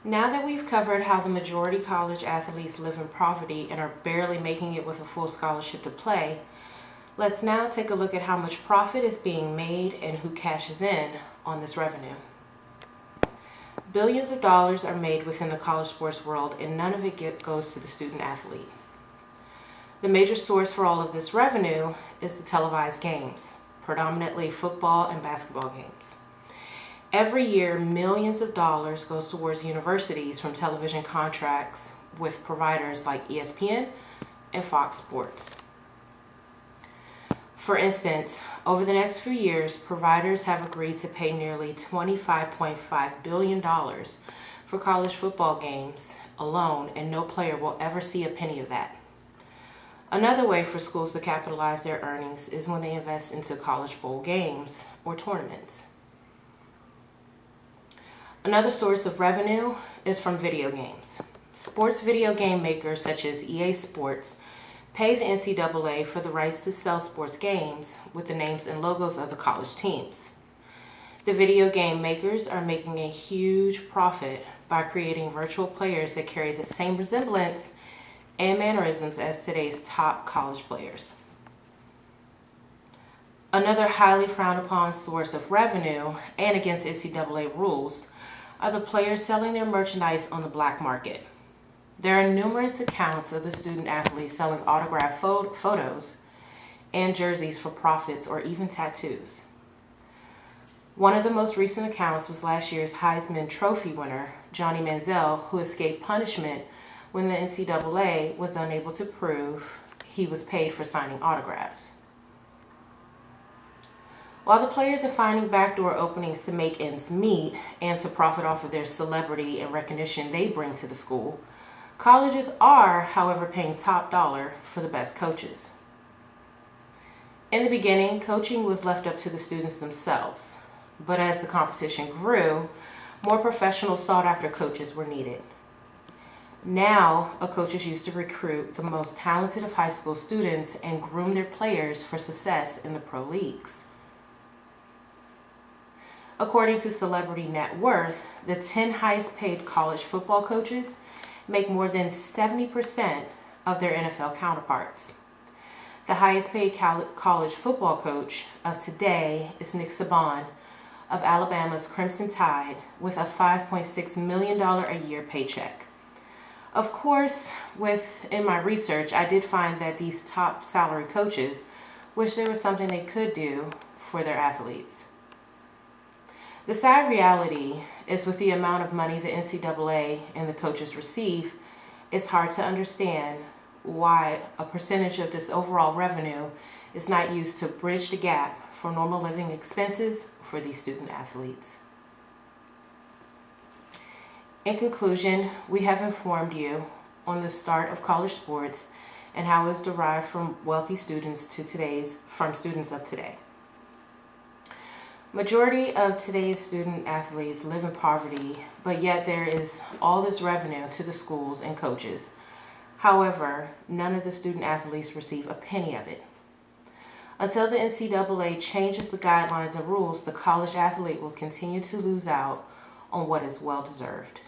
Now that we've covered how the majority college athletes live in poverty and are barely making it with a full scholarship to play, let's now take a look at how much profit is being made and who cashes in on this revenue. Billions of dollars are made within the college sports world, and none of it goes to the student athlete. The major source for all of this revenue is the televised games, predominantly football and basketball games. Every year, millions of dollars goes towards universities from television contracts with providers like ESPN and Fox Sports. For instance, over the next few years, providers have agreed to pay nearly $25.5 billion for college football games alone, and no player will ever see a penny of that. Another way for schools to capitalize their earnings is when they invest into college bowl games or tournaments. Another source of revenue is from video games. Sports video game makers such as EA Sports pay the NCAA for the rights to sell sports games with the names and logos of the college teams. The video game makers are making a huge profit by creating virtual players that carry the same resemblance and mannerisms as today's top college players. Another highly frowned upon source of revenue, and against NCAA rules, are the players selling their merchandise on the black market. There are numerous accounts of the student athletes selling autographed photos and jerseys for profits or even tattoos. One of the most recent accounts was last year's Heisman Trophy winner, Johnny Manziel, who escaped punishment when the NCAA was unable to prove he was paid for signing autographs. While the players are finding backdoor openings to make ends meet and to profit off of their celebrity and recognition they bring to the school, colleges are, however, paying top dollar for the best coaches. In the beginning, coaching was left up to the students themselves, but as the competition grew, more professional, sought-after coaches were needed. Now, a coach is used to recruit the most talented of high school students and groom their players for success in the pro leagues. According to Celebrity Net Worth, the 10 highest paid college football coaches make more than 70% of their NFL counterparts. The highest paid college football coach of today is Nick Saban of Alabama's Crimson Tide, with a $5.6 million a year paycheck. Of course, in my research, I did find that these top salary coaches wish there was something they could do for their athletes. The sad reality is, with the amount of money the NCAA and the coaches receive, it's hard to understand why a percentage of this overall revenue is not used to bridge the gap for normal living expenses for these student athletes. In conclusion, we have informed you on the start of college sports and how it is derived from wealthy students from students of today. Majority of today's student athletes live in poverty, but yet there is all this revenue to the schools and coaches. However, none of the student athletes receive a penny of it. Until the NCAA changes the guidelines and rules, the college athlete will continue to lose out on what is well deserved.